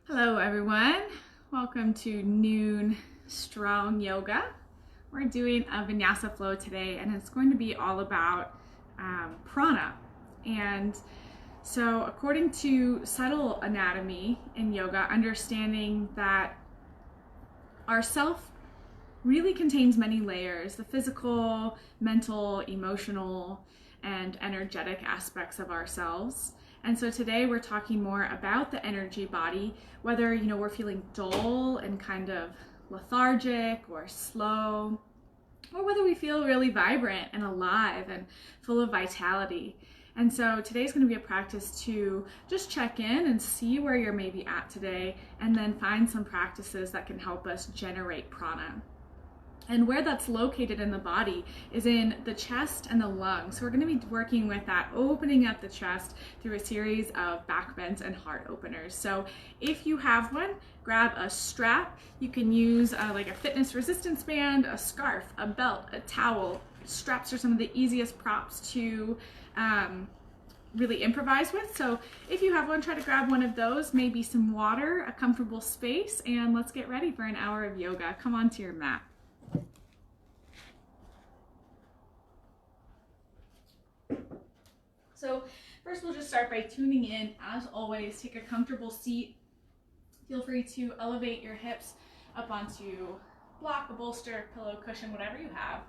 Hello everyone, welcome to Noon Strong Yoga. We're doing a Vinyasa flow today and it's going to be all about Prana. And so according to subtle anatomy in yoga, understanding that our self really contains many layers, the physical, mental, emotional, and energetic aspects of ourselves. And so today we're talking more about the energy body, whether we're feeling dull and kind of lethargic or slow, or whether we feel really vibrant and alive and full of vitality. And so today's going to be a practice to just check in and see where you're maybe at today, and then find some practices that can help us generate prana. And where that's located in the body is in the chest and the lungs. So we're going to be working with that, opening up the chest through a series of back bends and heart openers. So if you have one, grab a strap. You can use like a fitness resistance band, a scarf, a belt, a towel. Straps are some of the easiest props to really improvise with. So if you have one, try to grab one of those, maybe some water, a comfortable space, and let's get ready for an hour of yoga. Come onto your mat. So first we'll just start by tuning in. As always, take a comfortable seat. Feel free to elevate your hips up onto a block, a bolster, pillow, cushion, whatever you have.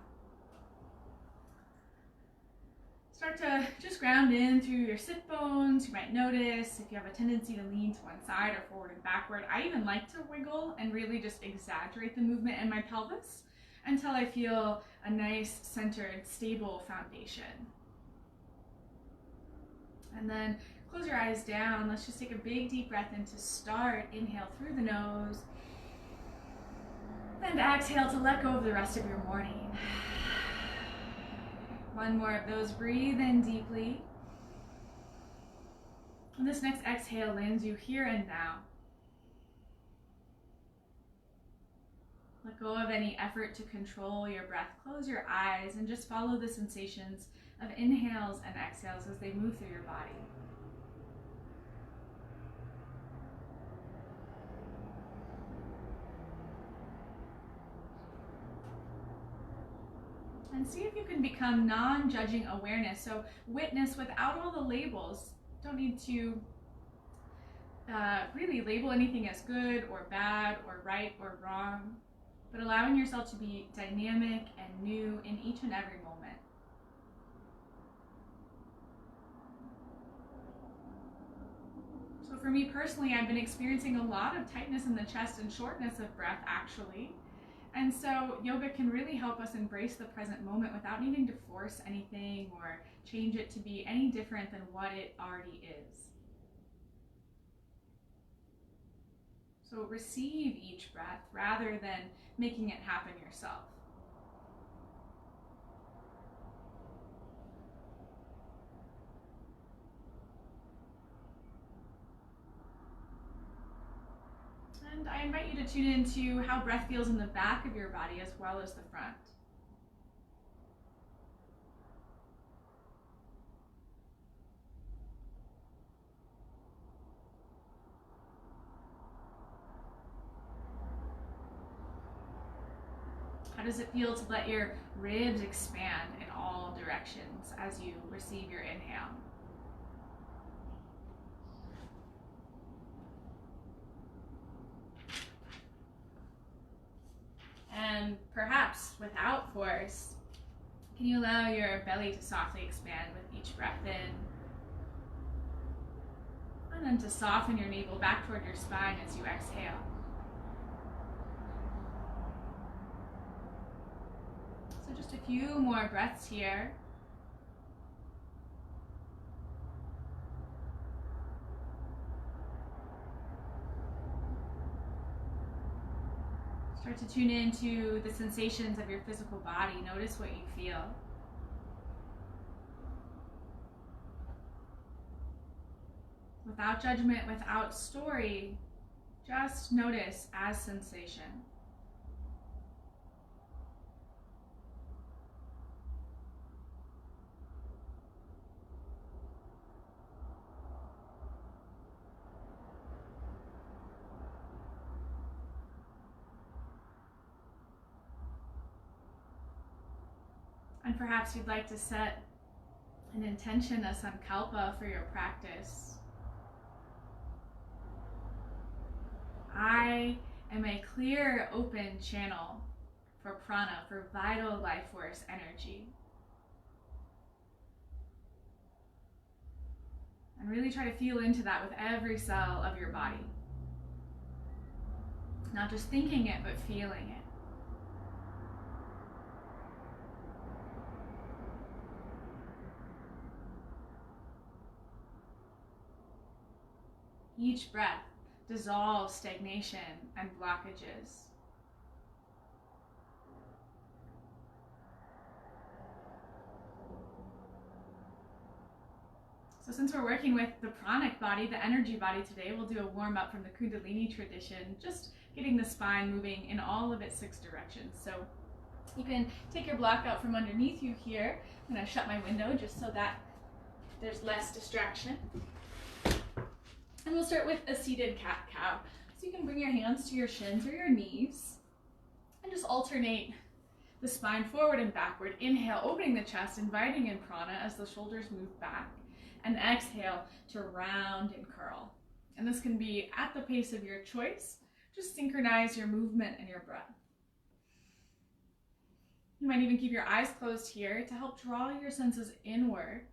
Start to just ground in through your sit bones. You might notice if you have a tendency to lean to one side or forward and backward. I even like to wiggle and really just exaggerate the movement in my pelvis until I feel a nice, centered, stable foundation. And then close your eyes down. Let's just take a big deep breath in to start. Inhale through the nose. And exhale to let go of the rest of your morning. One more of those. Breathe in deeply. And this next exhale lands you here and now. Let go of any effort to control your breath. Close your eyes and just follow the sensations of inhales and exhales as they move through your body. And see if you can become non-judging awareness. So witness without all the labels. Don't need to really label anything as good or bad or right or wrong, but allowing yourself to be dynamic and new in each and every moment. So for me personally, I've been experiencing a lot of tightness in the chest and shortness of breath actually. And so yoga can really help us embrace the present moment without needing to force anything or change it to be any different than what it already is. So receive each breath rather than making it happen yourself. And I invite you to tune into how breath feels in the back of your body as well as the front. How does it feel to let your ribs expand in all directions as you receive your inhale? And perhaps without force, can you allow your belly to softly expand with each breath in? And then to soften your navel back toward your spine as you exhale. So just a few more breaths here. Start to tune into the sensations of your physical body. Notice what you feel. Without judgment, without story, just notice as sensation. And perhaps you'd like to set an intention, a sankalpa for your practice. I am a clear, open channel for prana, for vital life force energy. And really try to feel into that with every cell of your body. Not just thinking it, but feeling it. Each breath dissolves stagnation and blockages. So since we're working with the pranic body, the energy body today, we'll do a warm up from the Kundalini tradition, just getting the spine moving in all of its 6 directions. So you can take your block out from underneath you here. I'm going to shut my window just so that there's less distraction. And we'll start with a seated cat-cow. So you can bring your hands to your shins or your knees and just alternate the spine forward and backward. Inhale, opening the chest, inviting in prana as the shoulders move back. And exhale to round and curl. And this can be at the pace of your choice. Just synchronize your movement and your breath. You might even keep your eyes closed here to help draw your senses inward,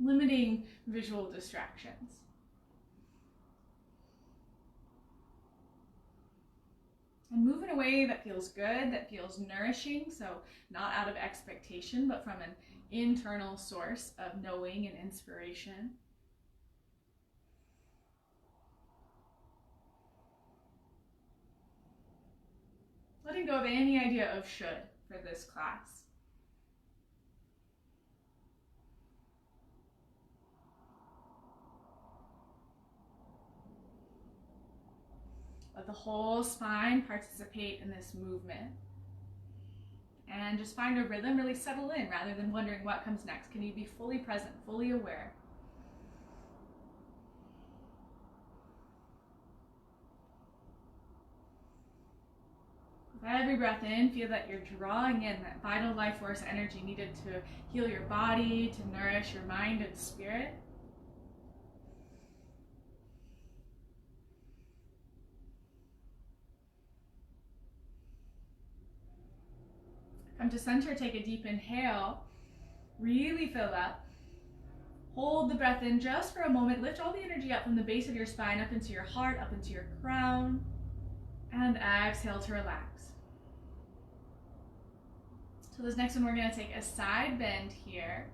limiting visual distractions. And move in a way that feels good, that feels nourishing, so not out of expectation, but from an internal source of knowing and inspiration. Letting go of any idea of should for this class. Let the whole spine participate in this movement. And just find a rhythm, really settle in rather than wondering what comes next. Can you be fully present, fully aware? With every breath in, feel that you're drawing in that vital life force energy needed to heal your body, to nourish your mind and spirit. Come to center, take a deep inhale, really fill up. Hold the breath in just for a moment, lift all the energy up from the base of your spine, up into your heart, up into your crown, and exhale to relax. So this next one, we're gonna take a side bend here.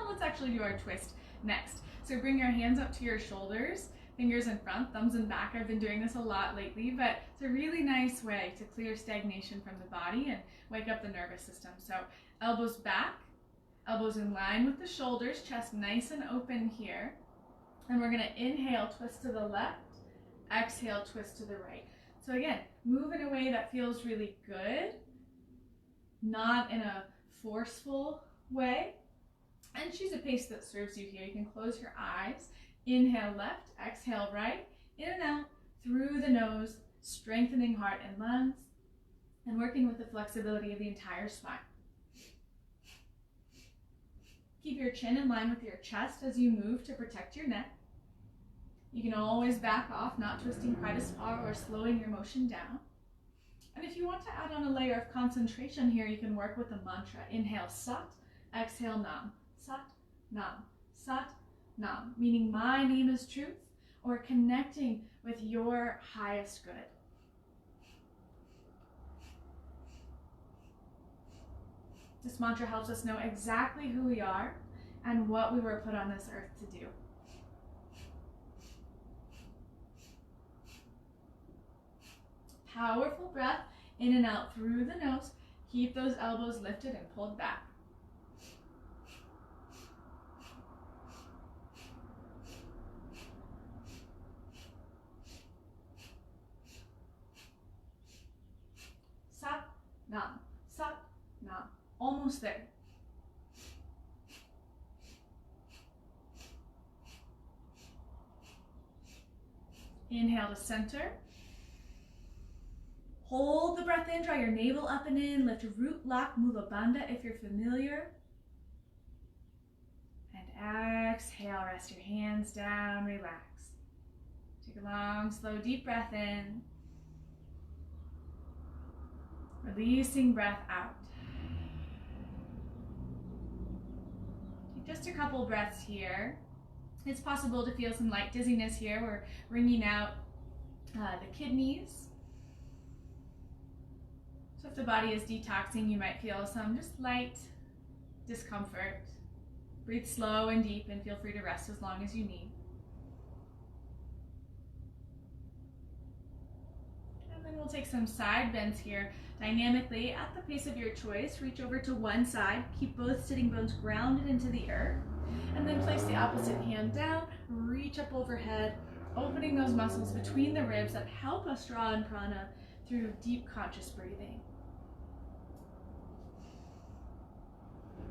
Let's actually do our twist next. So bring your hands up to your shoulders, fingers in front, thumbs in back. I've been doing this a lot lately, but it's a really nice way to clear stagnation from the body and wake up the nervous system. So elbows back, elbows in line with the shoulders, chest nice and open here. And we're gonna inhale, twist to the left, exhale, twist to the right. So again, move in a way that feels really good, not in a forceful way. And choose a pace that serves you here. You can close your eyes. Inhale left, exhale right, in and out through the nose, strengthening heart and lungs, and working with the flexibility of the entire spine. Keep your chin in line with your chest as you move to protect your neck. You can always back off, not twisting quite as far or slowing your motion down. And if you want to add on a layer of concentration here, you can work with a mantra. Inhale Sat, exhale Nam. Sat, Nam, Sat, Nam, meaning my name is truth, or connecting with your highest good. This mantra helps us know exactly who we are and what we were put on this earth to do. Powerful breath in and out through the nose. Keep those elbows lifted and pulled back. Sat, Nam, Sat, Nam. Almost there. Inhale to center. Hold the breath in, draw your navel up and in, lift root lock, mula bandha if you're familiar. And exhale, rest your hands down, relax. Take a long, slow, deep breath in. Releasing breath out. Take just a couple breaths here. It's possible to feel some light dizziness here. We're wringing out the kidneys. So if the body is detoxing, you might feel some just light discomfort. Breathe slow and deep and feel free to rest as long as you need. And then we'll take some side bends here dynamically at the pace of your choice. Reach over to one side, keep both sitting bones grounded into the earth, and then place the opposite hand down, reach up overhead, opening those muscles between the ribs that help us draw in prana through deep conscious breathing.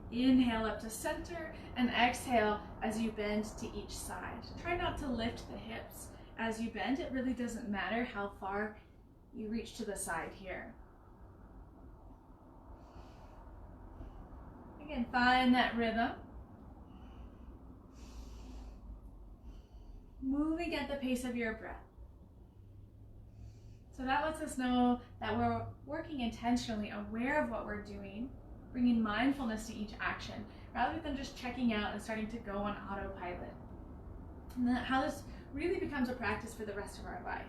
Inhale up to center and exhale as you bend to each side. Try not to lift the hips as you bend. It really doesn't matter how far you reach to the side here. Again, find that rhythm. Moving at the pace of your breath. So that lets us know that we're working intentionally, aware of what we're doing, bringing mindfulness to each action, rather than just checking out and starting to go on autopilot. And that how this really becomes a practice for the rest of our life.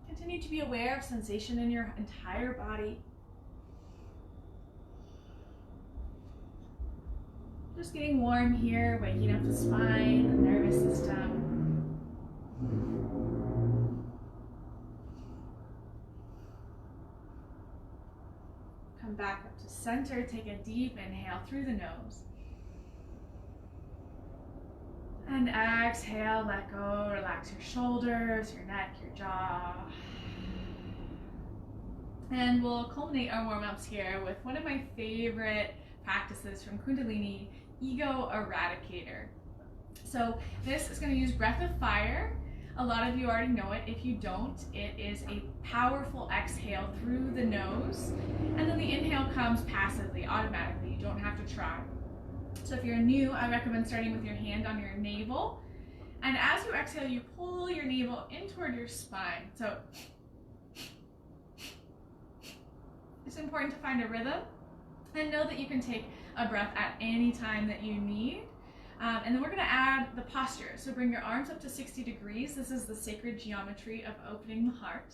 Continue to be aware of sensation in your entire body. Just getting warm here, waking up the spine, the nervous system. Come back up to center, take a deep inhale through the nose. And exhale, let go, relax your shoulders, your neck, your jaw. And we'll culminate our warm-ups here with one of my favorite practices from Kundalini, Ego Eradicator. So this is going to use breath of fire. A lot of you already know it. If you don't, it is a powerful exhale through the nose. And then the inhale comes passively, automatically. You don't have to try. So if you're new, I recommend starting with your hand on your navel. And as you exhale, you pull your navel in toward your spine. So it's important to find a rhythm and know that you can take a breath at any time that you need. And then we're going to add the posture. So bring your arms up to 60 degrees. This is the sacred geometry of opening the heart.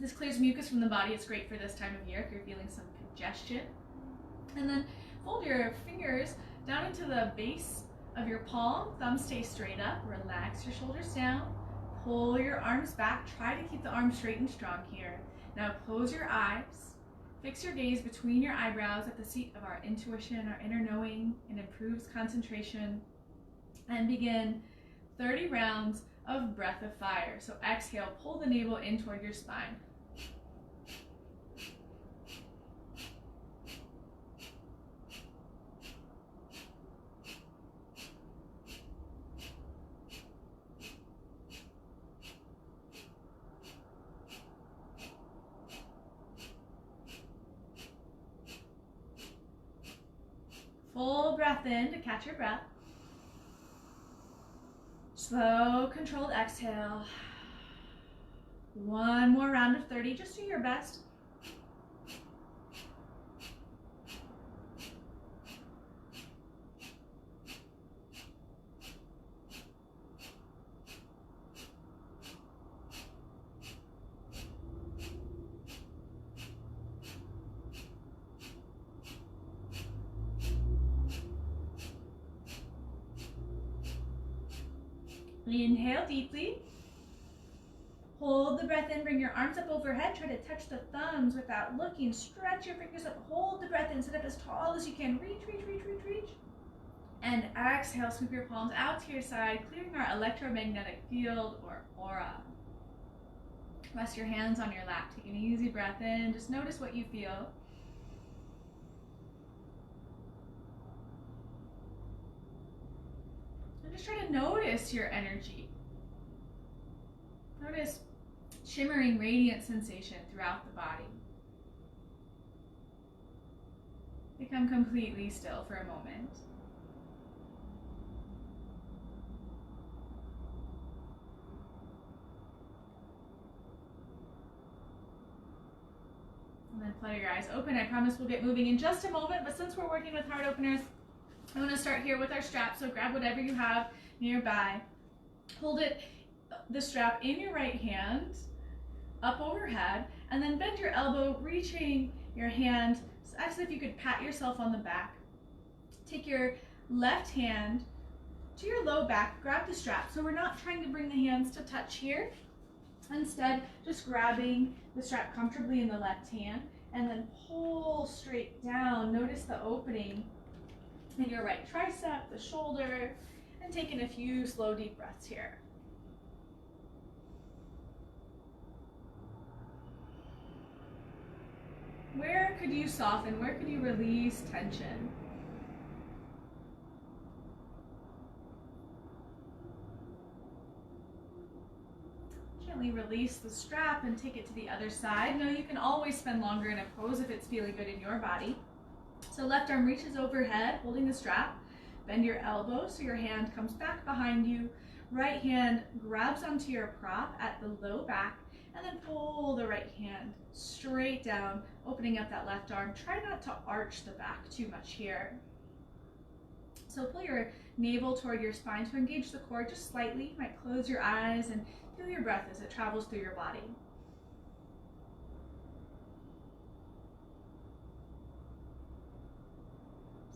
This clears mucus from the body. It's great for this time of year if you're feeling some congestion. And then fold your fingers down into the base of your palm. Thumbs stay straight up. Relax your shoulders down. Pull your arms back. Try to keep the arms straight and strong here. Now close your eyes. Fix your gaze between your eyebrows at the seat of our intuition, our inner knowing. It improves concentration. And begin 30 rounds of breath of fire. So exhale, pull the navel in toward your spine. Full breath in to catch your breath. Slow, controlled exhale. One more round of 30. Just do your best. Inhale deeply. Hold the breath in. Bring your arms up overhead. Try to touch the thumbs without looking. Stretch your fingers up. Hold the breath in. Sit up as tall as you can. Reach, reach, reach, reach, reach. And exhale. Sweep your palms out to your side, clearing our electromagnetic field or aura. Rest your hands on your lap. Take an easy breath in. Just notice what you feel. then notice your energy. Notice shimmering, radiant sensation throughout the body. Become completely still for a moment. And then flutter your eyes open. I promise we'll get moving in just a moment, but since we're working with heart openers, I'm going to start here with our strap. So grab whatever you have nearby. Hold it, the strap in your right hand, up overhead, and then bend your elbow, reaching your hand, as if you could pat yourself on the back. Take your left hand to your low back, grab the strap. So we're not trying to bring the hands to touch here. Instead, just grabbing the strap comfortably in the left hand and then pull straight down. Notice the opening in your right tricep, the shoulder, and taking a few slow, deep breaths here. Where could you soften? Where could you release tension? Gently release the strap and take it to the other side. Now you can always spend longer in a pose if it's feeling good in your body. So left arm reaches overhead, holding the strap. Bend your elbow so your hand comes back behind you. Right hand grabs onto your prop at the low back, and then pull the right hand straight down, opening up that left arm. Try not to arch the back too much here. So pull your navel toward your spine to engage the core just slightly. You might close your eyes and feel your breath as it travels through your body.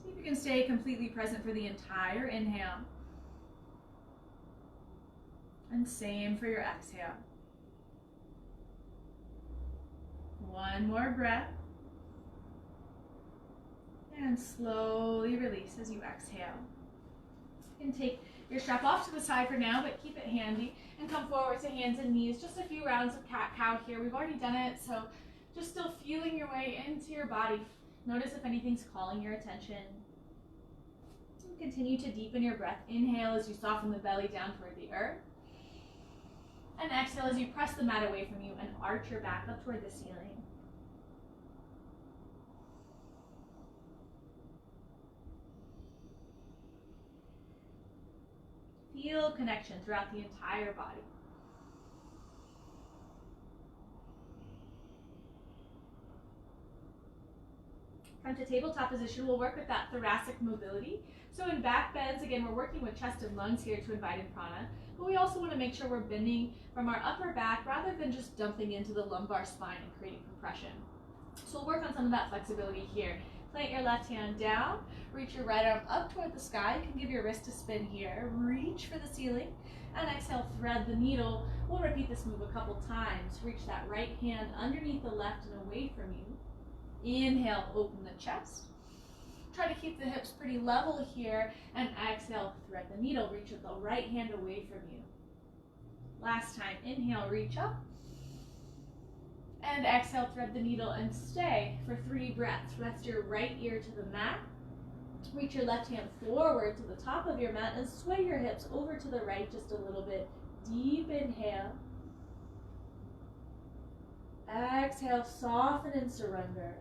See if you can stay completely present for the entire inhale. And same for your exhale. One more breath. And slowly release as you exhale. You can take your strap off to the side for now, but keep it handy and come forward to hands and knees. Just a few rounds of cat-cow here. We've already done it, so just still feeling your way into your body. Notice if anything's calling your attention. And continue to deepen your breath. Inhale as you soften the belly down toward the earth. And exhale as you press the mat away from you and arch your back up toward the ceiling. Feel connection throughout the entire body. Come to tabletop position. We'll work with that thoracic mobility. So in back bends, again, we're working with chest and lungs here to invite in prana, but we also want to make sure we're bending from our upper back rather than just dumping into the lumbar spine and creating compression. So we'll work on some of that flexibility here. Plant your left hand down, reach your right arm up toward the sky. You can give your wrist a spin here. Reach for the ceiling, and exhale, thread the needle. We'll repeat this move a couple times. Reach that right hand underneath the left and away from you. Inhale, open the chest. Try to keep the hips pretty level here, and exhale, thread the needle. Reach with the right hand away from you. Last time, inhale, reach up. And exhale, thread the needle and stay for 3 breaths. Rest your right ear to the mat. Reach your left hand forward to the top of your mat and sway your hips over to the right just a little bit. Deep inhale. Exhale, soften and surrender.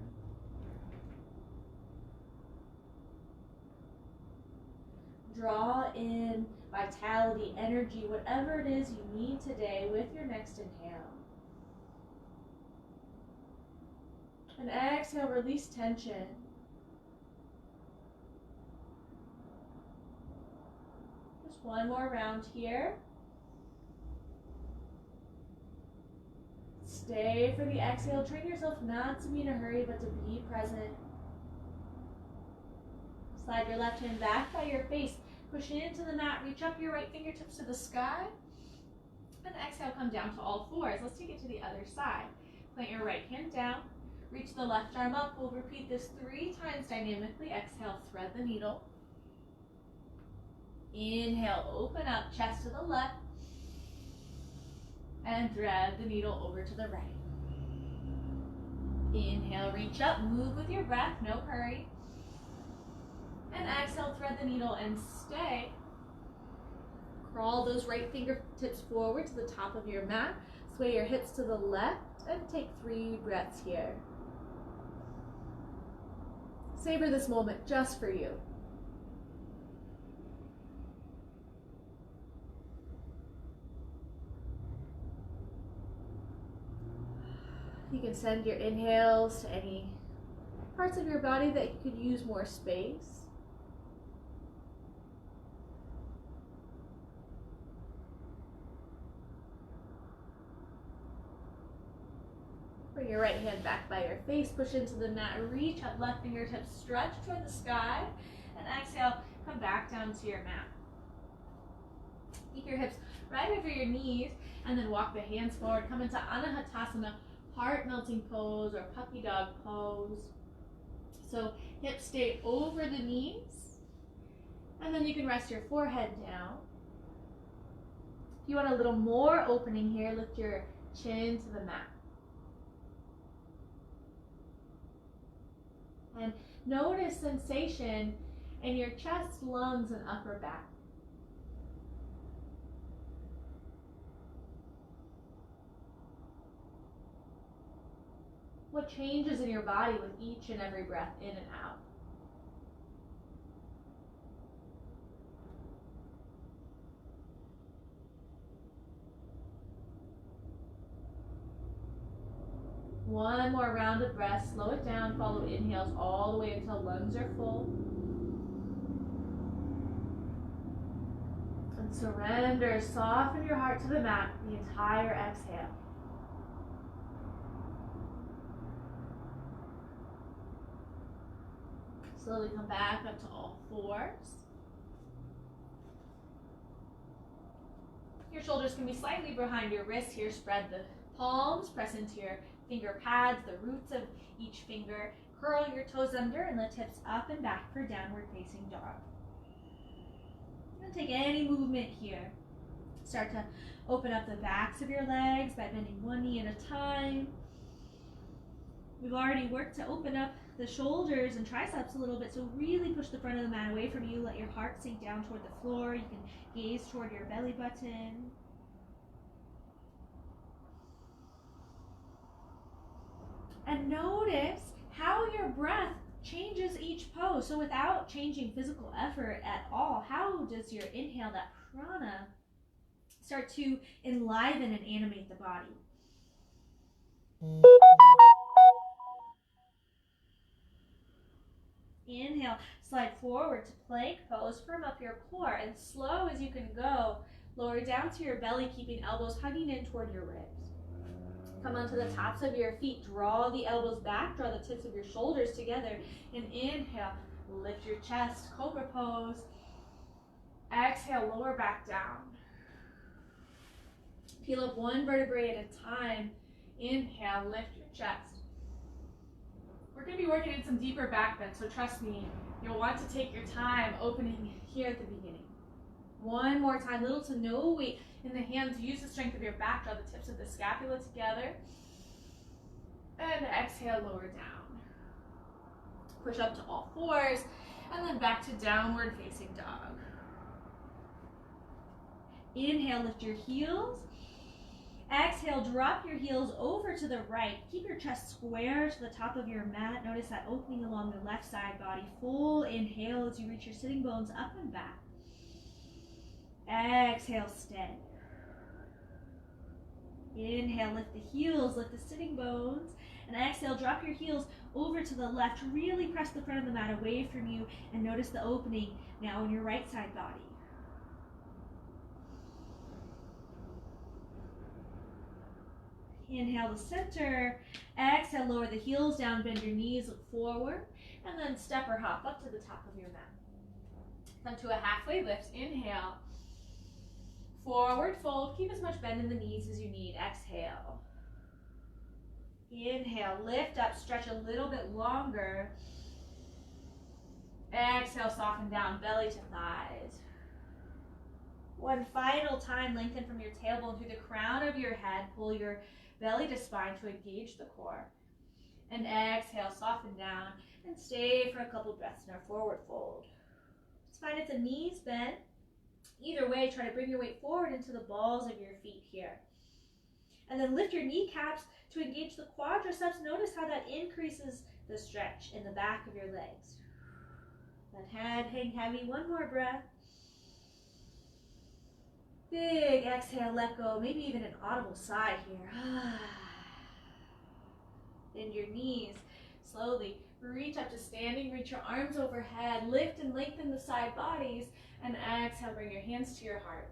Draw in vitality, energy, whatever it is you need today with your next inhale. And exhale, release tension. Just one more round here. Stay for the exhale. Train yourself not to be in a hurry, but to be present. Slide your left hand back by your face. Push into the mat. Reach up your right fingertips to the sky. And exhale, come down to all fours. Let's take it to the other side. Plant your right hand down. Reach the left arm up. We'll repeat this 3 times dynamically. Exhale, thread the needle. Inhale, open up, chest to the left. And thread the needle over to the right. Inhale, reach up, move with your breath, no hurry. And exhale, thread the needle and stay Crawl those right fingertips forward to the top of your mat. Sway your hips to the left and take 3 breaths here. Savor this moment just for you. You can send your inhales to any parts of your body that could use more space. Bring your right hand back by your face, push into the mat, reach up, left fingertips stretch toward the sky, and exhale, come back down to your mat. Keep your hips right over your knees, and then walk the hands forward, come into Anahatasana, heart melting pose or puppy dog pose. So hips stay over the knees, and then you can rest your forehead down. If you want a little more opening here, lift your chin to the mat. And notice sensation in your chest, lungs, and upper back. What changes in your body with each and every breath in and out? One more round of breath. Slow it down. Follow inhales all the way until lungs are full. And surrender. Soften your heart to the mat the entire exhale. Slowly come back up to all fours. Your shoulders can be slightly behind your wrists here. Spread the palms, press into your finger pads, the roots of each finger. Curl your toes under and lift hips up and back for downward facing dog. And take any movement here. Start to open up the backs of your legs by bending one knee at a time. We've already worked to open up the shoulders and triceps a little bit, so really push the front of the mat away from you. Let your heart sink down toward the floor. You can gaze toward your belly button. And notice how your breath changes each pose. So without changing physical effort at all, how does your inhale, that prana, start to enliven and animate the body? Inhale, slide forward to plank pose, firm up your core, and slow as you can go, lower down to your belly, keeping elbows hugging in toward your ribs. Come onto the tops of your feet, draw the elbows back, draw the tips of your shoulders together, and inhale, lift your chest, cobra pose. Exhale, lower back down. Peel up one vertebrae at a time. Inhale, lift your chest. We're going to be working in some deeper back bend, so trust me, you'll want to take your time opening here at the beginning. One more time, little to no weight in the hands. Use the strength of your back, draw the tips of the scapula together. And exhale, lower down. Push up to all fours, and then back to downward facing dog. Inhale, lift your heels. Exhale, drop your heels over to the right. Keep your chest square to the top of your mat. Notice that opening along the left side body. Full inhale as you reach your sitting bones up and back. Exhale, stay. Inhale, lift the heels, lift the sitting bones. And exhale, drop your heels over to the left. Really press the front of the mat away from you and notice the opening now in your right side body. Inhale to center. Exhale, lower the heels down, bend your knees, look forward, and then step or hop up to the top of your mat. Come to a halfway lift. Inhale. Forward fold. Keep as much bend in the knees as you need. Exhale. Inhale, lift up, stretch a little bit longer. Exhale, soften down, belly to thighs. One final time, lengthen from your tailbone through the crown of your head. Pull your belly to spine to engage the core. And exhale, soften down, and stay for a couple breaths in our forward fold. It's fine if the knees bend. Either way, try to bring your weight forward into the balls of your feet here. And then lift your kneecaps to engage the quadriceps. Notice how that increases the stretch in the back of your legs. Let head hang heavy. One more breath. Big exhale, let go. Maybe even an audible sigh here. Bend your knees. Slowly reach up to standing. Reach your arms overhead. Lift and lengthen the side bodies. And exhale, bring your hands to your heart.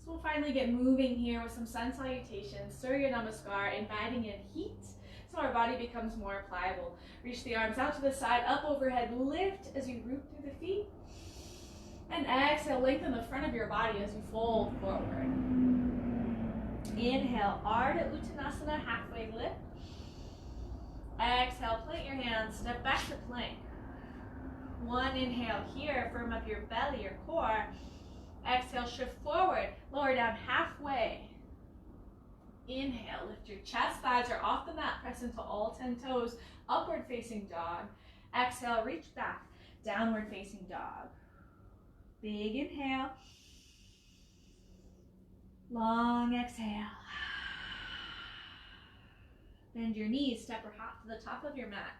So we'll finally get moving here with some sun salutations. Surya Namaskar, inviting in heat so our body becomes more pliable. Reach the arms out to the side, up overhead, lift as you root through the feet. And exhale, lengthen the front of your body as you fold forward. Inhale, Ardha Uttanasana, halfway lift. Exhale, plant your hands, step back to plank. One inhale here, firm up your belly, your core. Exhale, shift forward, lower down halfway. Inhale, lift your chest, thighs are off the mat, press into all 10 toes, upward facing dog. Exhale, reach back, downward facing dog. Big inhale. Long exhale. Bend your knees, step or hop to the top of your mat.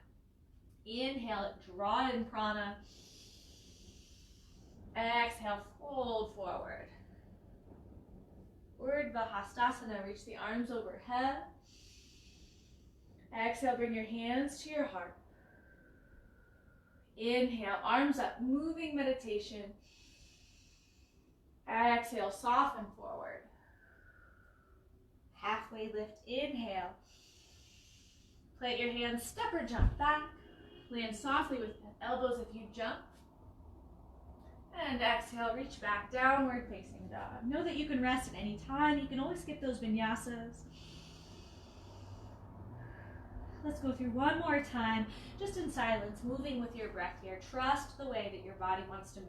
Inhale, draw in prana. Exhale, fold forward. Urdhva Hastasana, reach the arms overhead. Exhale, bring your hands to your heart. Inhale, arms up, moving meditation. Exhale, soften forward. Halfway lift, inhale. Plant your hands, step or jump back. Land softly with elbows if you jump. And exhale, reach back, downward facing dog. Know that you can rest at any time. You can always skip those vinyasas. Let's go through one more time, just in silence, moving with your breath here. Trust the way that your body wants to move.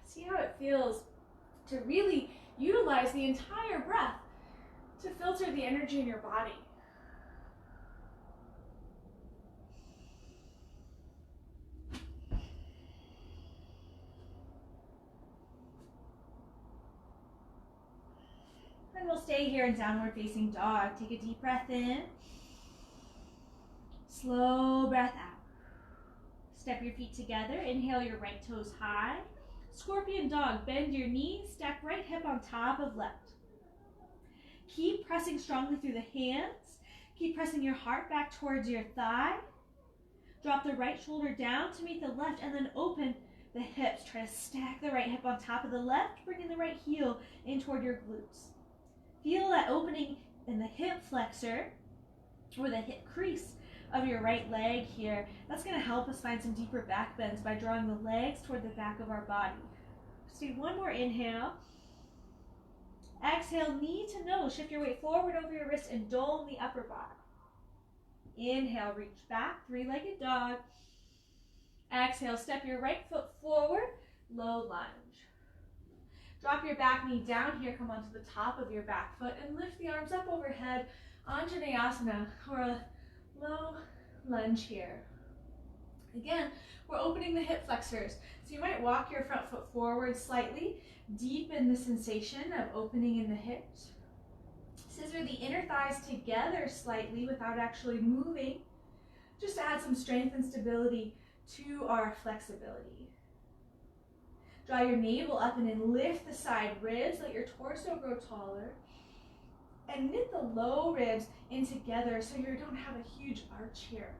See how it feels to really utilize the entire breath to filter the energy in your body. And we'll stay here in downward facing dog. Take a deep breath in. Slow breath out. Step your feet together. Inhale your right toes high. Scorpion dog, bend your knees, stack right hip on top of left. Keep pressing strongly through the hands. Keep pressing your heart back towards your thigh. Drop the right shoulder down to meet the left and then open the hips. Try to stack the right hip on top of the left, bringing the right heel in toward your glutes. Feel that opening in the hip flexor or the hip crease of your right leg here. That's going to help us find some deeper back bends by drawing the legs toward the back of our body. Let's do one more inhale. Exhale, knee to nose. Shift your weight forward over your wrist and dome the upper body. Inhale, reach back, three-legged dog. Exhale, step your right foot forward, low lunge. Drop your back knee down here, come onto the top of your back foot and lift the arms up overhead, Anjaneyasana, or a low lunge here. Again, we're opening the hip flexors. So you might walk your front foot forward slightly, deepen the sensation of opening in the hips. Scissor the inner thighs together slightly without actually moving, just to add some strength and stability to our flexibility. Draw your navel up and then lift the side ribs, let your torso grow taller. And knit the low ribs in together so you don't have a huge arch here.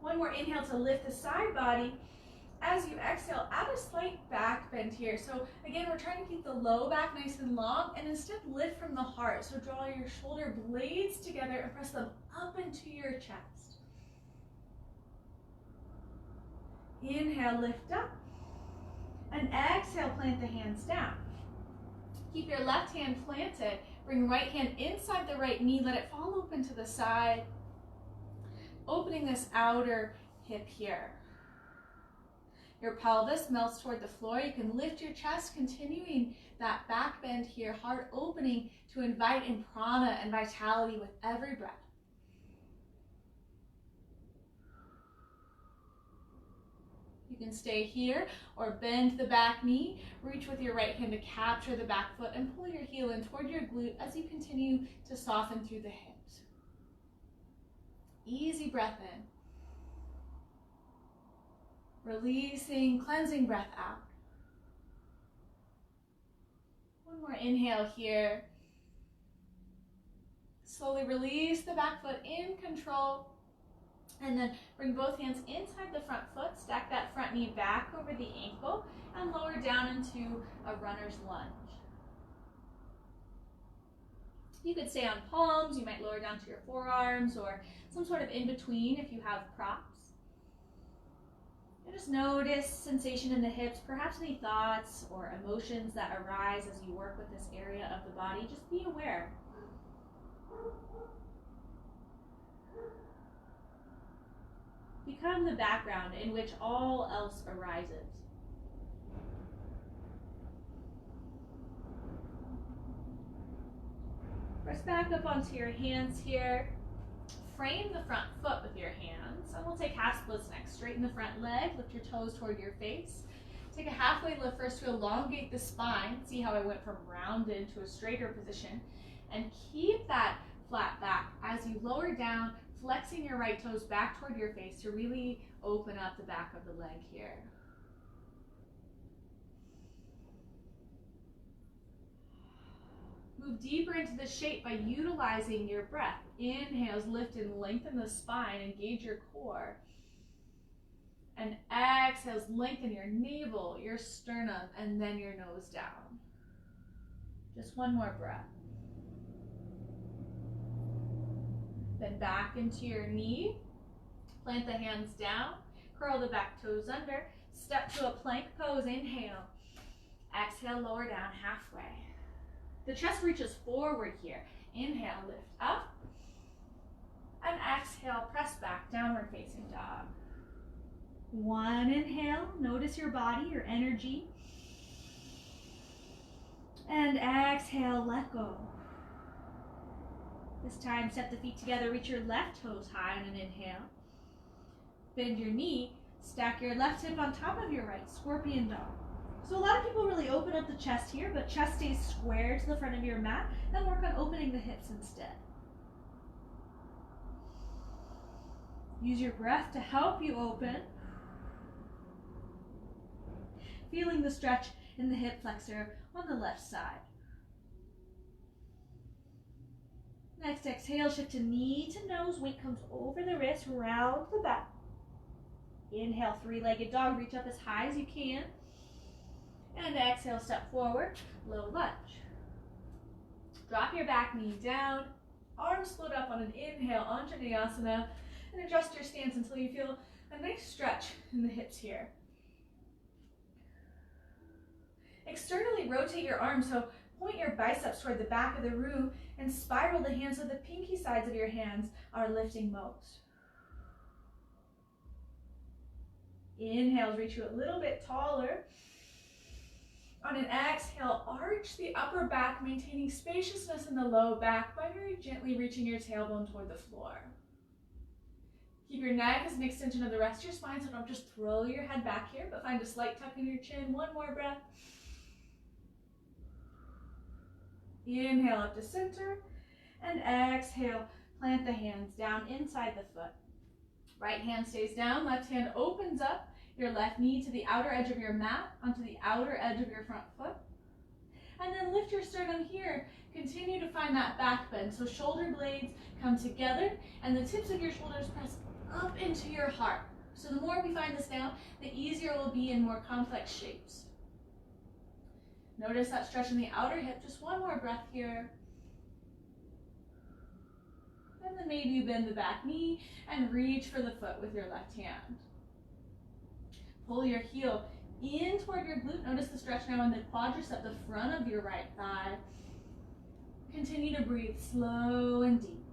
One more inhale to lift the side body. As you exhale, add a slight back bend here. So again, we're trying to keep the low back nice and long and instead lift from the heart. So draw your shoulder blades together and press them up into your chest. Inhale, lift up. And exhale, plant the hands down. Keep your left hand planted. Bring right hand inside the right knee. Let it fall open to the side. Opening this outer hip here. Your pelvis melts toward the floor. You can lift your chest, continuing that back bend here, heart opening to invite in prana and vitality with every breath. You can stay here or bend the back knee. Reach with your right hand to capture the back foot and pull your heel in toward your glute as you continue to soften through the hips. Easy breath in. Releasing, cleansing breath out. One more inhale here. Slowly release the back foot in control. And then bring both hands inside the front foot. Stack that front knee back over the ankle and lower down into a runner's lunge. You could stay on palms. You might lower down to your forearms or some sort of in-between if you have props. And just notice sensation in the hips, perhaps any thoughts or emotions that arise as you work with this area of the body. Just be aware. Become the background in which all else arises. Press back up onto your hands here. Frame the front foot with your hands, and we'll take half splits next. Straighten the front leg, lift your toes toward your face. Take a halfway lift first to elongate the spine. See how I went from rounded to a straighter position. And keep that flat back as you lower down, flexing your right toes back toward your face to really open up the back of the leg here. Move deeper into the shape by utilizing your breath. Inhales, lift and lengthen the spine, engage your core. And exhales, lengthen your navel, your sternum, and then your nose down. Just one more breath. Then back into your knee. Plant the hands down. Curl the back toes under. Step to a plank pose. Inhale. Exhale, lower down halfway. The chest reaches forward here. Inhale, lift up. And exhale, press back, downward facing dog. One inhale, notice your body, your energy. And exhale, let go. This time, step the feet together, reach your left toes high on an inhale. Bend your knee, stack your left hip on top of your right, scorpion dog. So a lot of people really open up the chest here, but chest stays square to the front of your mat, and work on opening the hips instead. Use your breath to help you open. Feeling the stretch in the hip flexor on the left side. Next, exhale, shift to knee to nose, weight comes over the wrist, round the back. Inhale, three-legged dog, reach up as high as you can. And exhale, step forward, low lunge. Drop your back knee down, arms split up on an inhale, Vinyasa, and adjust your stance until you feel a nice stretch in the hips here. Externally rotate your arms, so point your biceps toward the back of the room and spiral the hands so the pinky sides of your hands are lifting most. Inhale, reach you a little bit taller. On an exhale, arch the upper back, maintaining spaciousness in the low back by very gently reaching your tailbone toward the floor. Keep your neck as an extension of the rest of your spine, so don't just throw your head back here, but find a slight tuck in your chin. One more breath. Inhale up to center, and exhale, plant the hands down inside the foot. Right hand stays down, left hand opens up, your left knee to the outer edge of your mat, onto the outer edge of your front foot. And then lift your sternum here. Continue to find that back bend. So shoulder blades come together and the tips of your shoulders press up into your heart. So the more we find this now, the easier it will be in more complex shapes. Notice that stretch in the outer hip. Just one more breath here. And then maybe you bend the back knee and reach for the foot with your left hand. Pull your heel in toward your glute. Notice the stretch now in the quadricep, the front of your right thigh. Continue to breathe slow and deep.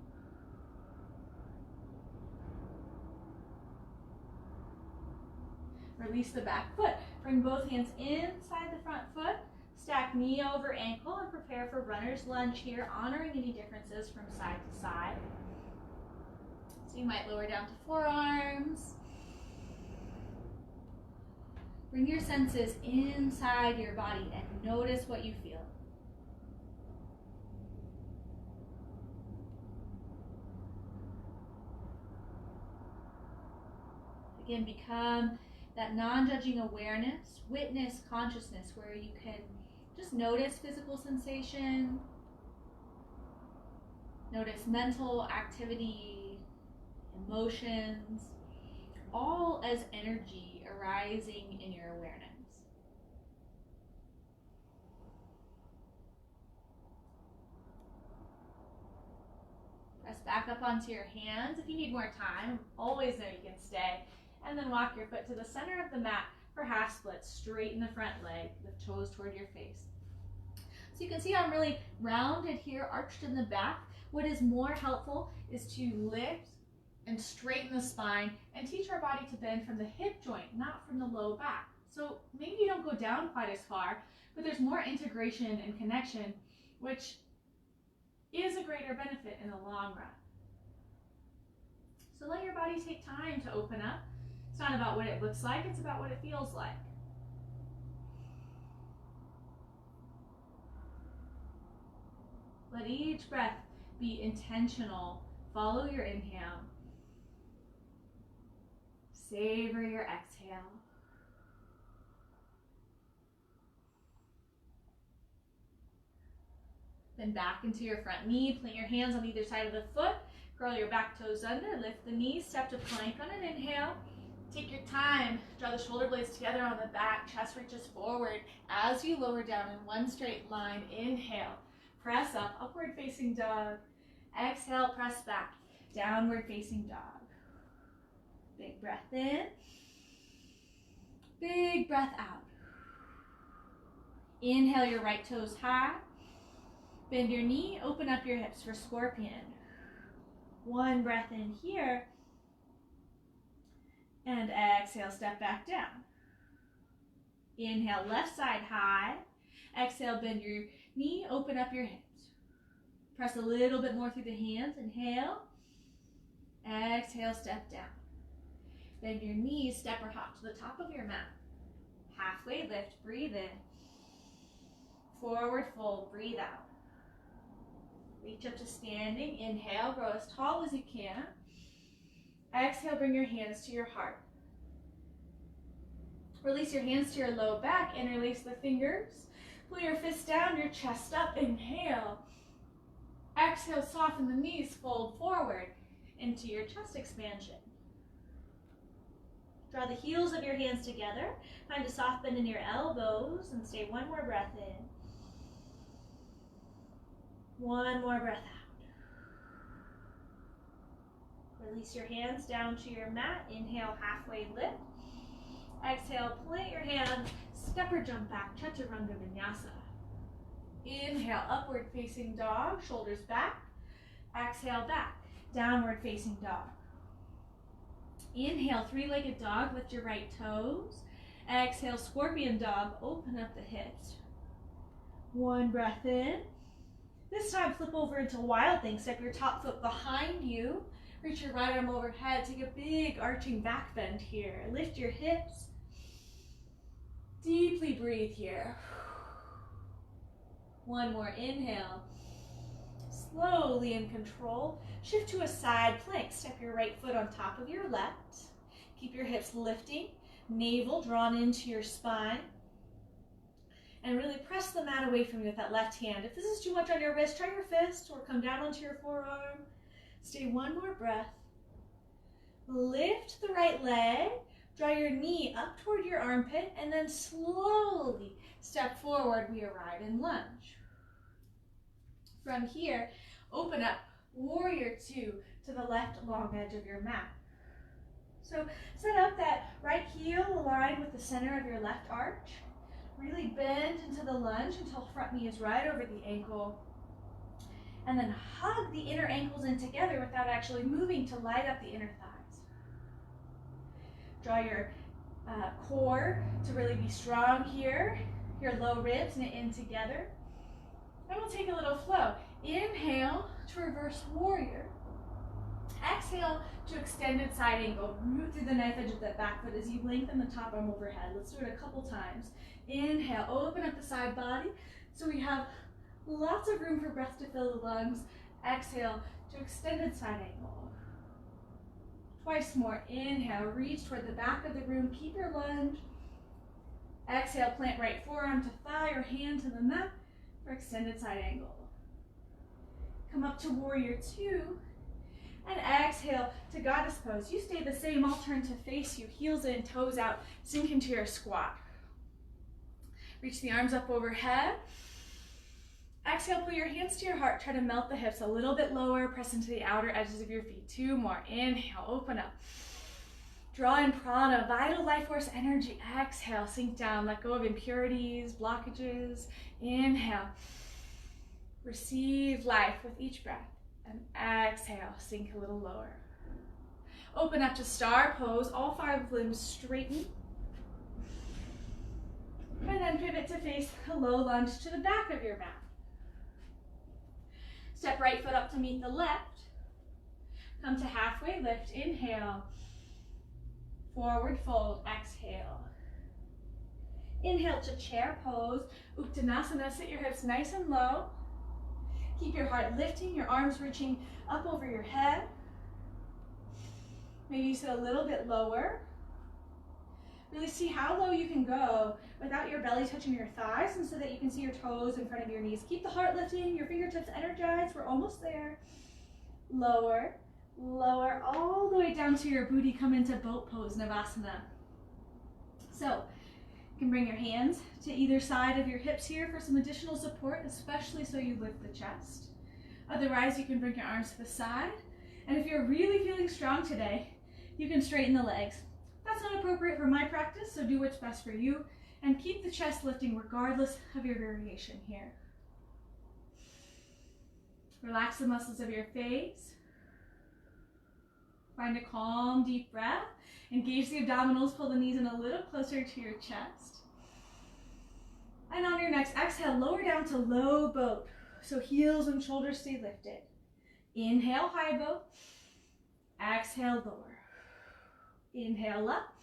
release the back foot. Bring both hands inside the front foot. Stack knee over ankle and prepare for runner's lunge here, honoring any differences from side to side. So you might lower down to forearms. Bring your senses inside your body and notice what you feel. Again, become that non-judging awareness, witness consciousness, where you can just notice physical sensation, notice mental activity, emotions, all as energy arising in your awareness. Press back up onto your hands. If you need more time, always know you can stay. And then walk your foot to the center of the mat for half splits. Straighten the front leg, lift toes toward your face. So you can see I'm really rounded here, arched in the back. What is more helpful is to lift and straighten the spine and teach our body to bend from the hip joint, not from the low back. So maybe you don't go down quite as far, but there's more integration and connection, which is a greater benefit in the long run. So let your body take time to open up. It's not about what it looks like, it's about what it feels like. Let each breath be intentional. Follow your inhale. Savor your exhale. Then back into your front knee. Plant your hands on either side of the foot. Curl your back toes under. Lift the knees. Step to plank on an inhale. Take your time. Draw the shoulder blades together on the back. Chest reaches forward as you lower down in one straight line. Inhale. Press up. Upward facing dog. Exhale. Press back. Downward facing dog. Big breath in. Big breath out. Inhale your right toes high. Bend your knee. Open up your hips for scorpion. One breath in here. And exhale, step back down. Inhale, left side high. Exhale, bend your knee, open up your hips. Press a little bit more through the hands. Inhale. Exhale, step down. Bend your knees, step or hop to the top of your mat. Halfway lift, breathe in. Forward fold, breathe out. Reach up to standing. Inhale, grow as tall as you can. Exhale, bring your hands to your heart. Release your hands to your low back, interlace the fingers. Pull your fists down, your chest up. Inhale. Exhale, soften the knees, fold forward into your chest expansion. Draw the heels of your hands together. Find a soft bend in your elbows and stay one more breath in. One more breath out. Release your hands down to your mat. Inhale, halfway lift. Exhale, plant your hands, step or jump back, Chaturanga Vinyasa. Inhale, upward facing dog, shoulders back. Exhale, back, downward facing dog. Inhale, three-legged dog, lift your right toes. Exhale, scorpion dog, open up the hips. One breath in. This time, flip over into wild thing. Step your top foot behind you. Reach your right arm overhead. Take a big arching back bend here. Lift your hips. Deeply breathe here. One more inhale. Slowly in control, shift to a side plank. Step your right foot on top of your left. Keep your hips lifting, navel drawn into your spine. And really press the mat away from you with that left hand. If this is too much on your wrist, try your fist or come down onto your forearm. Stay one more breath. Lift the right leg. Draw your knee up toward your armpit and then slowly step forward. We arrive in lunge. From here, open up warrior two to the left long edge of your mat. So set up that right heel aligned with the center of your left arch. Really bend into the lunge until front knee is right over the ankle. And then hug the inner ankles in together without actually moving to light up the inner thighs. Draw your core to really be strong here. Your low ribs knit in together. Then we'll take a little flow. Inhale to reverse warrior. Exhale to extended side angle. Root through the knife edge of that back foot as you lengthen the top arm overhead. Let's do it a couple times. Inhale, open up the side body so we have lots of room for breath to fill the lungs. Exhale to extended side angle. Twice more. Inhale, reach toward the back of the room. Keep your lunge. Exhale, plant right forearm to thigh or hand to the mat for extended side angle. Come up to warrior two. And exhale to goddess pose. You stay the same. I'll turn to face you. Heels in, toes out. Sink into your squat. Reach the arms up overhead. Exhale, pull your hands to your heart. Try to melt the hips a little bit lower. Press into the outer edges of your feet. Two more. Inhale, open up. Draw in prana, vital life force energy. Exhale, sink down. Let go of impurities, blockages. Inhale. Receive life with each breath. And exhale, sink a little lower. Open up to star pose, all 5 limbs straighten. And then pivot to face a low lunge to the back of your mat. Step right foot up to meet the left. Come to halfway lift, inhale. Forward fold, exhale. Inhale to chair pose, Uttanasana, sit your hips nice and low. Keep your heart lifting, your arms reaching up over your head. Maybe you sit a little bit lower. Really see how low you can go without your belly touching your thighs and so that you can see your toes in front of your knees. Keep the heart lifting, your fingertips energized. We're almost there. Lower, lower, all the way down to your booty. Come into boat pose, Navasana. So, you can bring your hands to either side of your hips here for some additional support, especially so you lift the chest. Otherwise, you can bring your arms to the side. And if you're really feeling strong today, you can straighten the legs. That's not appropriate for my practice, so do what's best for you. And keep the chest lifting regardless of your variation here. Relax the muscles of your face. Find a calm, deep breath. Engage the abdominals, pull the knees in a little closer to your chest. And on your next exhale, lower down to low boat. So heels and shoulders stay lifted. Inhale, high boat. Exhale, lower. Inhale up.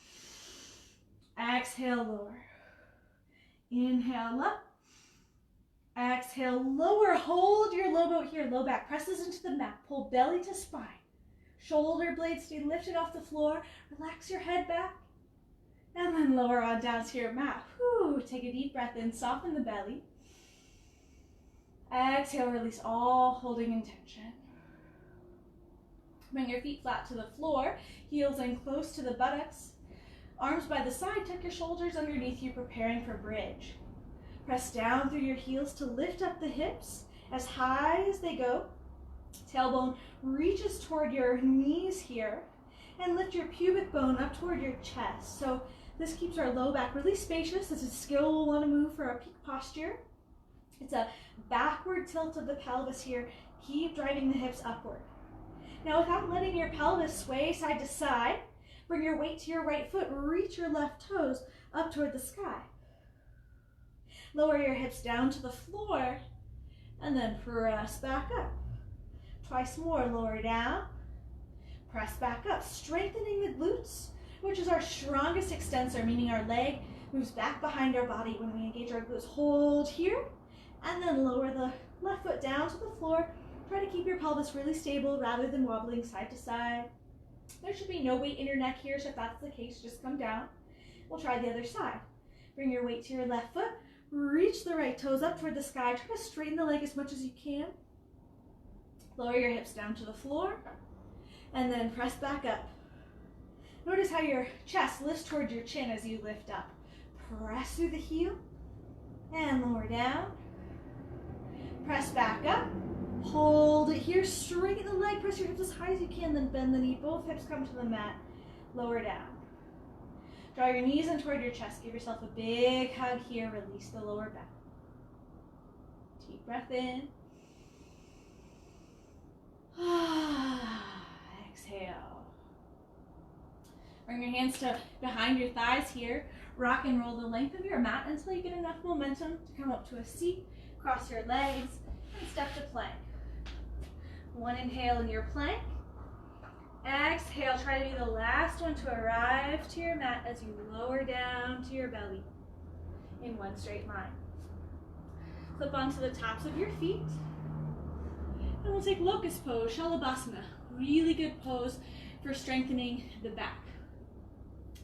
Exhale, lower. Inhale up. Exhale, lower. Hold your low boat here. Low back presses into the mat. Pull belly to spine. Shoulder blades stay lifted off the floor. Relax your head back. And then lower on down to your mat. Whew. Take a deep breath in. Soften the belly. Exhale, release all holding and tension. Bring your feet flat to the floor. Heels in close to the buttocks. Arms by the side. Tuck your shoulders underneath you, preparing for bridge. Press down through your heels to lift up the hips as high as they go. Tailbone reaches toward your knees here, and lift your pubic bone up toward your chest. So this keeps our low back really spacious. This is skill we'll want to move for our peak posture. It's a backward tilt of the pelvis here. Keep driving the hips upward. Now without letting your pelvis sway side to side, bring your weight to your right foot. Reach your left toes up toward the sky. Lower your hips down to the floor, and then press back up. Twice more, lower down, press back up, strengthening the glutes, which is our strongest extensor, meaning our leg moves back behind our body when we engage our glutes. Hold here, and then lower the left foot down to the floor. Try to keep your pelvis really stable rather than wobbling side to side. There should be no weight in your neck here, so if that's the case, just come down. We'll try the other side. Bring your weight to your left foot, reach the right toes up toward the sky. Try to straighten the leg as much as you can. Lower your hips down to the floor, and then press back up. Notice how your chest lifts towards your chin as you lift up. Press through the heel, and lower down. Press back up. Hold it here, straighten the leg, press your hips as high as you can, then bend the knee. Both hips come to the mat. Lower down. Draw your knees in toward your chest. Give yourself a big hug here. Release the lower back. Deep breath in. Exhale. Bring your hands to behind your thighs here. Rock and roll the length of your mat until you get enough momentum to come up to a seat. Cross your legs and step to plank. One inhale in your plank. Exhale, try to be the last one to arrive to your mat as you lower down to your belly in one straight line. Flip onto the tops of your feet. And we'll take Locust pose, Shavasana. Really good pose for strengthening the back.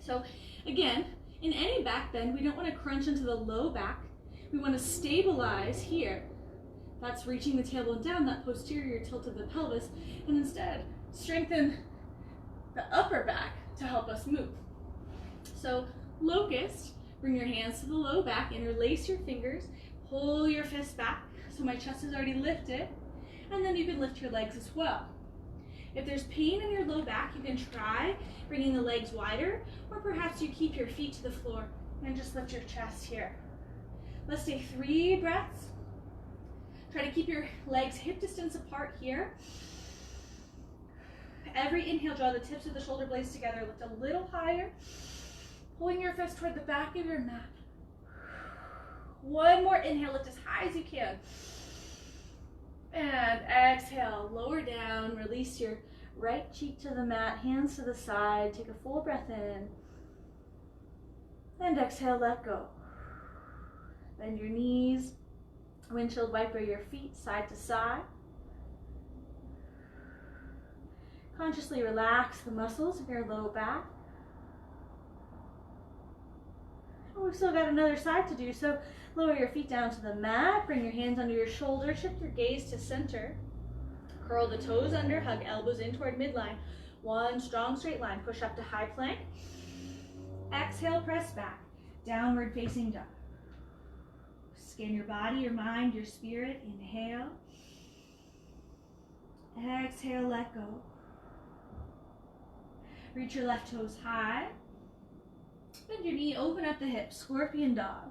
So again, in any back bend, we don't want to crunch into the low back. We want to stabilize here. That's reaching the tailbone down, that posterior tilt of the pelvis, and instead strengthen the upper back to help us move. So Locust, bring your hands to the low back, interlace your fingers, pull your fists back so my chest is already lifted, and then you can lift your legs as well. If there's pain in your low back, you can try bringing the legs wider, or perhaps you keep your feet to the floor and just lift your chest here. Let's take 3 breaths. Try to keep your legs hip distance apart here. Every inhale, draw the tips of the shoulder blades together, lift a little higher, pulling your fist toward the back of your mat. One more inhale, lift as high as you can. And exhale, lower down, release your right cheek to the mat, hands to the side, take a full breath in. And exhale, let go. Bend your knees, windshield wiper your feet side to side. Consciously relax the muscles of your low back. And we've still got another side to do, so lower your feet down to the mat, bring your hands under your shoulders, shift your gaze to center. Curl the toes under, hug elbows in toward midline. One strong straight line, push up to high plank. Exhale, press back, downward facing dog. Scan your body, your mind, your spirit. Inhale. Exhale, let go. Reach your left toes high. Bend your knee, open up the hips, scorpion dog.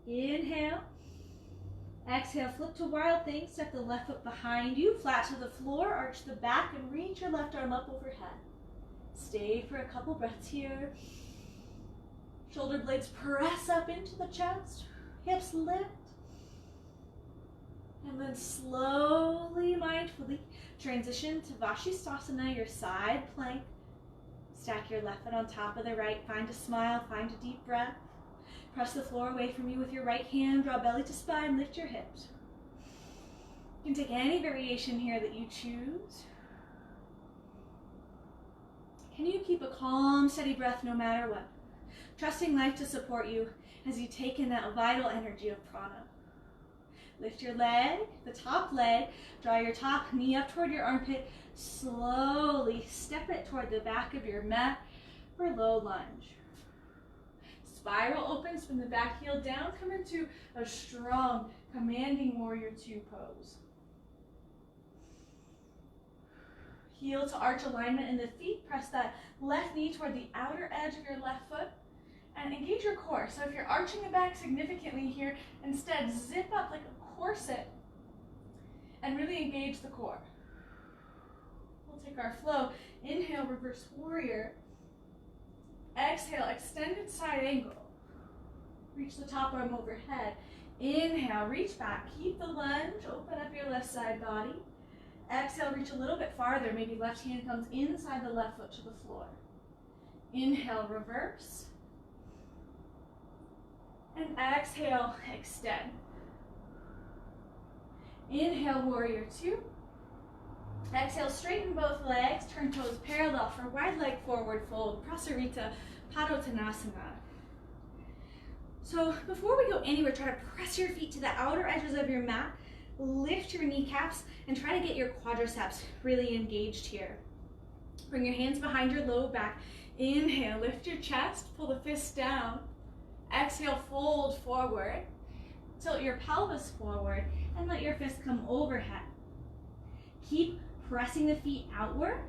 Inhale. Exhale, flip to wild thing, step the left foot behind you, flat to the floor, arch the back and reach your left arm up overhead. Stay for a couple breaths here. Shoulder blades press up into the chest, hips lift. And then slowly, mindfully, transition to Vashisthasana, your side plank. Stack your left foot on top of the right, find a smile, find a deep breath. Press the floor away from you with your right hand, draw belly to spine, lift your hips. You can take any variation here that you choose. Can you keep a calm, steady breath no matter what? Trusting life to support you as you take in that vital energy of prana. Lift your leg, the top leg, draw your top knee up toward your armpit, slowly step it toward the back of your mat for low lunge. Spiral open, spin the back heel down, come into a strong, commanding warrior 2 pose. Heel to arch alignment in the feet, press that left knee toward the outer edge of your left foot, and engage your core. So if you're arching the back significantly here, instead zip up like a corset and really engage the core. We'll take our flow. Inhale, reverse warrior. Exhale, extended side angle. Reach the top arm overhead. Inhale, reach back. Keep the lunge. Open up your left side body. Exhale, reach a little bit farther. Maybe left hand comes inside the left foot to the floor. Inhale, reverse. And exhale, extend. Inhale, warrior 2. Exhale, straighten both legs, turn toes parallel for wide leg forward fold, Prasarita Padottanasana. So before we go anywhere, try to press your feet to the outer edges of your mat, lift your kneecaps, and try to get your quadriceps really engaged here. Bring your hands behind your low back. Inhale, lift your chest, pull the fists down. Exhale, fold forward. Tilt your pelvis forward and let your fists come overhead. Keep pressing the feet outward.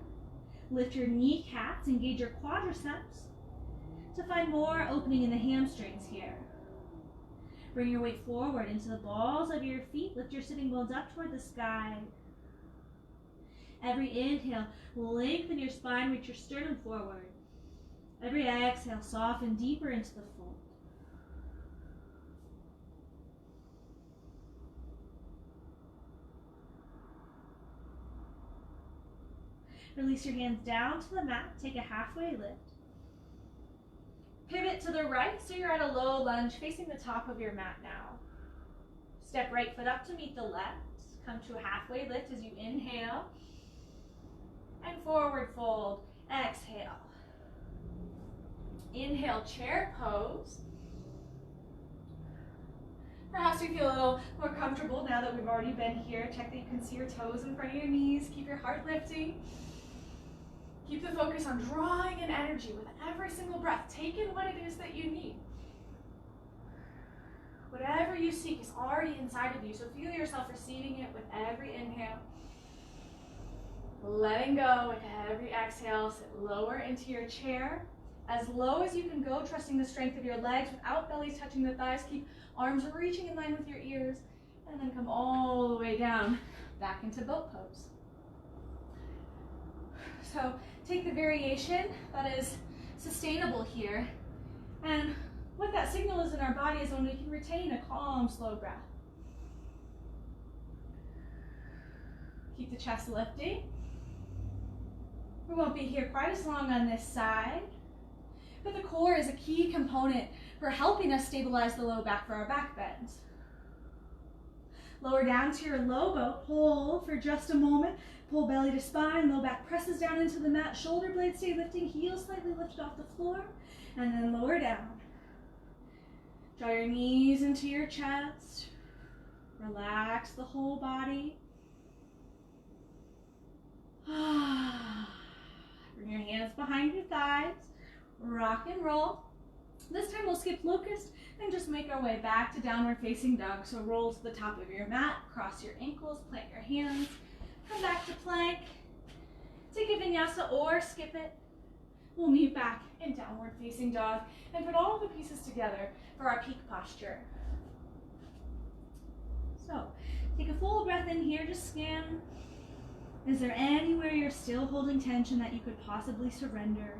Lift your kneecaps, engage your quadriceps to find more opening in the hamstrings here. Bring your weight forward into the balls of your feet. Lift your sitting bones up toward the sky. Every inhale, lengthen your spine, reach your sternum forward. Every exhale, soften deeper into the fold. Release your hands down to the mat. Take a halfway lift. Pivot to the right, so you're at a low lunge facing the top of your mat now. Step right foot up to meet the left. Come to a halfway lift as you inhale. And forward fold. Exhale. Inhale, chair pose. Perhaps you feel a little more comfortable now that we've already been here. Check that you can see your toes in front of your knees. Keep your heart lifting. Keep the focus on drawing in energy with every single breath. Take in what it is that you need. Whatever you seek is already inside of you, so feel yourself receiving it with every inhale. Letting go with every exhale. Sit lower into your chair. As low as you can go, trusting the strength of your legs without belly touching the thighs. Keep arms reaching in line with your ears. And then come all the way down, back into boat pose. So take the variation that is sustainable here. And what that signal is in our body is when we can retain a calm, slow breath. Keep the chest lifting. We won't be here quite as long on this side, but the core is a key component for helping us stabilize the low back for our back bends. Lower down to your low boat, hold for just a moment. Pull belly to spine, low back presses down into the mat, shoulder blades stay lifting, heels slightly lifted off the floor, and then lower down. Draw your knees into your chest. Relax the whole body. Bring your hands behind your thighs. Rock and roll. This time we'll skip locust and just make our way back to downward facing dog. So roll to the top of your mat, cross your ankles, plant your hands, come back to plank. Take a vinyasa or skip it. We'll meet back in downward facing dog and put all the pieces together for our peak posture. So take a full breath in here, just scan. Is there anywhere you're still holding tension that you could possibly surrender?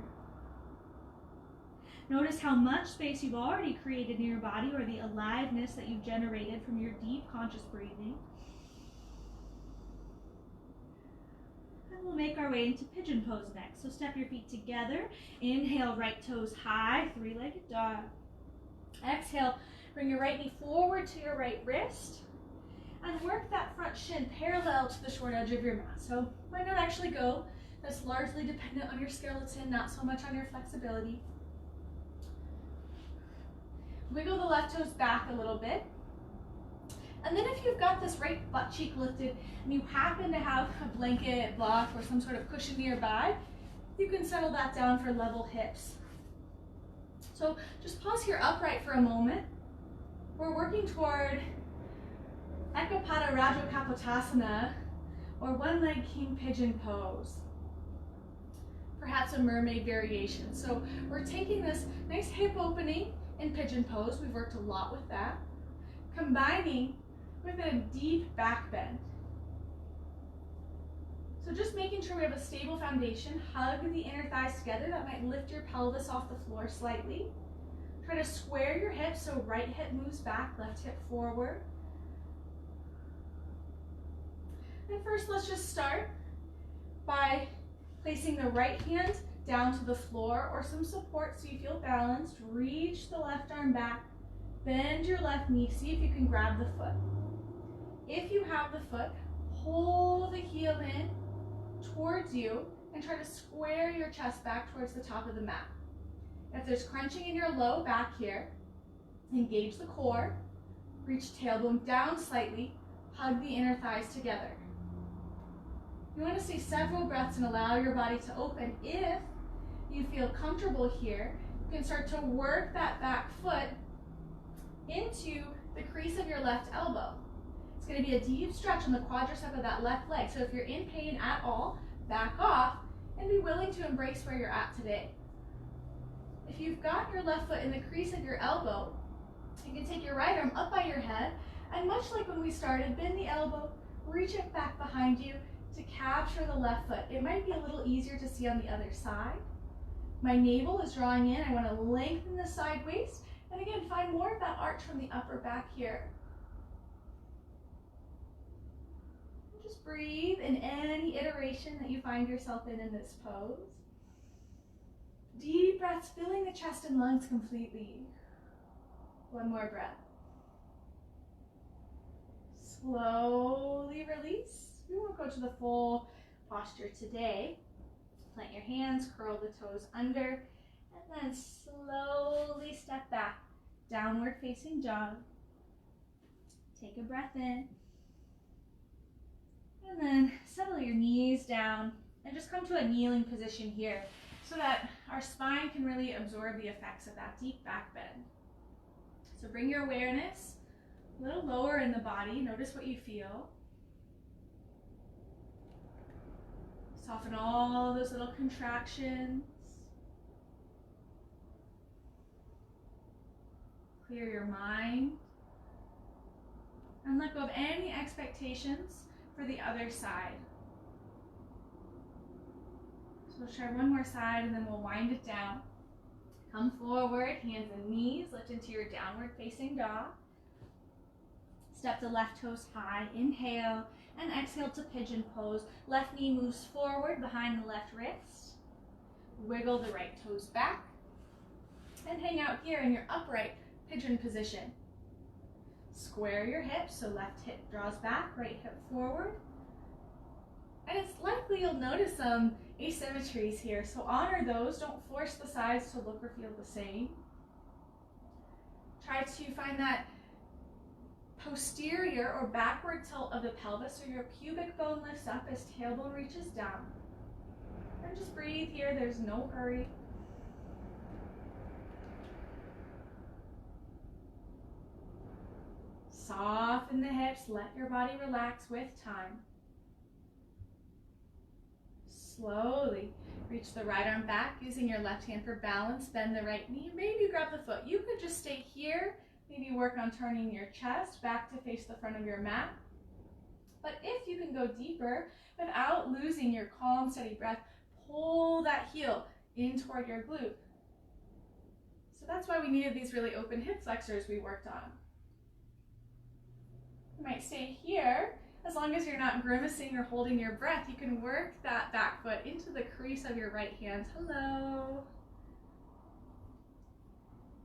Notice how much space you've already created in your body, or the aliveness that you've generated from your deep conscious breathing. And we'll make our way into pigeon pose next. So step your feet together. Inhale, right toes high, three-legged dog. Exhale, bring your right knee forward to your right wrist. And work that front shin parallel to the short edge of your mat. So might not actually go. That's largely dependent on your skeleton, not so much on your flexibility. Wiggle the left toes back a little bit. And then if you've got this right butt cheek lifted and you happen to have a blanket, block, or some sort of cushion nearby, you can settle that down for level hips. So just pause here upright for a moment. We're working toward Ekapada Raja Kapotasana, or one-leg king pigeon pose. Perhaps a mermaid variation. So we're taking this nice hip opening in pigeon pose. We've worked a lot with that. Combining with a deep back bend. So just making sure we have a stable foundation. Hug the inner thighs together. That might lift your pelvis off the floor slightly. Try to square your hips so right hip moves back, left hip forward. And first, let's just start by placing the right hand down to the floor or some support so you feel balanced. Reach the left arm back, bend your left knee, see if you can grab the foot. If you have the foot, pull the heel in towards you and try to square your chest back towards the top of the mat. If there's crunching in your low back here, engage the core, reach tailbone down slightly, hug the inner thighs together. You want to stay several breaths and allow your body to open. If you feel comfortable here, you can start to work that back foot into the crease of your left elbow. It's going to be a deep stretch on the quadricep of that left leg. So if you're in pain at all, back off and be willing to embrace where you're at today. If you've got your left foot in the crease of your elbow, you can take your right arm up by your head, and much like when we started, bend the elbow, reach it back behind you to capture the left foot. It might be a little easier to see on the other side. My navel is drawing in. I want to lengthen the side waist. And again, find more of that arch from the upper back here. Just breathe in any iteration that you find yourself in this pose. Deep breaths, filling the chest and lungs completely. One more breath. Slowly release. We won't go to the full posture today. Plant your hands, curl the toes under, and then slowly step back. Downward facing dog. Take a breath in. And then settle your knees down and just come to a kneeling position here so that our spine can really absorb the effects of that deep back bend. So bring your awareness a little lower in the body. Notice what you feel. Soften all those little contractions. Clear your mind. And let go of any expectations for the other side. So we'll try one more side and then we'll wind it down. Come forward, hands and knees, lift into your downward facing dog. Step the left toes high, inhale, and exhale to pigeon pose. Left knee moves forward behind the left wrist. Wiggle the right toes back. And hang out here in your upright pigeon position. Square your hips, so left hip draws back, right hip forward. And it's likely you'll notice some asymmetries here, so honor those. Don't force the sides to look or feel the same. Try to find that posterior or backward tilt of the pelvis so your pubic bone lifts up as tailbone reaches down. And just breathe here, there's no hurry. Soften the hips, let your body relax with time. Slowly reach the right arm back using your left hand for balance, bend the right knee, maybe grab the foot. You could just stay here, maybe work on turning your chest back to face the front of your mat. But if you can go deeper without losing your calm, steady breath, pull that heel in toward your glute. So that's why we needed these really open hip flexors we worked on. You might stay here. As long as you're not grimacing or holding your breath, you can work that back foot into the crease of your right hand. Hello.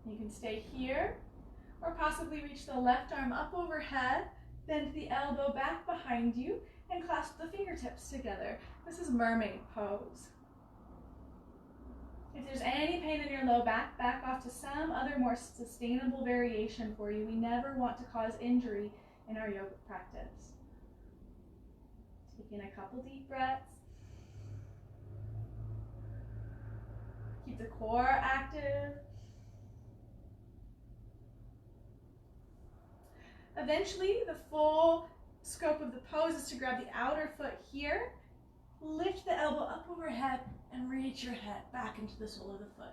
You can stay here, or possibly reach the left arm up overhead, bend the elbow back behind you, and clasp the fingertips together. This is mermaid pose. If there's any pain in your low back, back off to some other more sustainable variation for you. We never want to cause injury in our yoga practice. Take in a couple deep breaths. Keep the core active. Eventually, the full scope of the pose is to grab the outer foot here, lift the elbow up overhead, and reach your head back into the sole of the foot.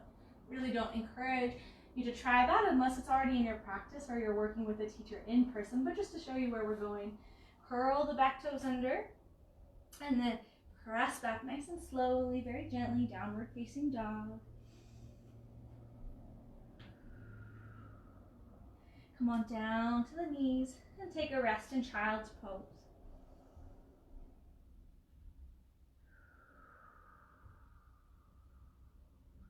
Really don't encourage you to try that unless it's already in your practice or you're working with a teacher in person, but just to show you where we're going. Curl the back toes under, and then press back nice and slowly, very gently, downward facing dog. Come on down to the knees and take a rest in child's pose.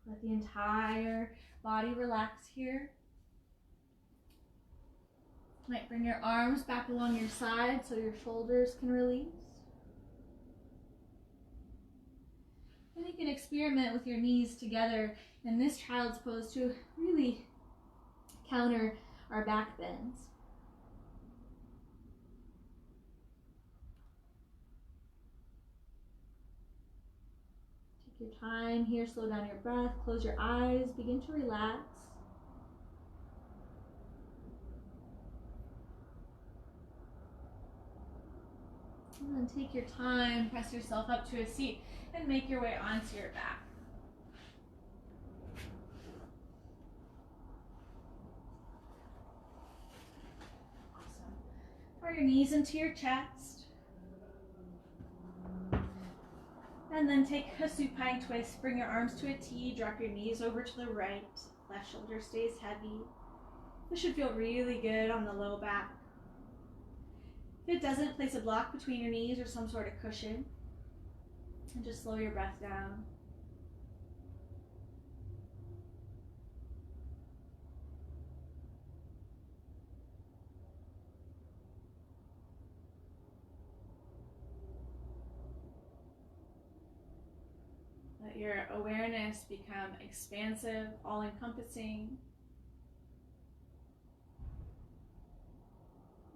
Let the entire body relax here. You might bring your arms back along your side so your shoulders can release. And you can experiment with your knees together in this child's pose to really counter our back bends. Take your time here, slow down your breath, close your eyes, begin to relax. And then take your time, press yourself up to a seat, and make your way onto your back. Awesome. Draw your knees into your chest. And then take a supine twist. Bring your arms to a T. Drop your knees over to the right. Left shoulder stays heavy. This should feel really good on the low back. If it doesn't, place a block between your knees or some sort of cushion. And just slow your breath down. Let your awareness become expansive, all-encompassing.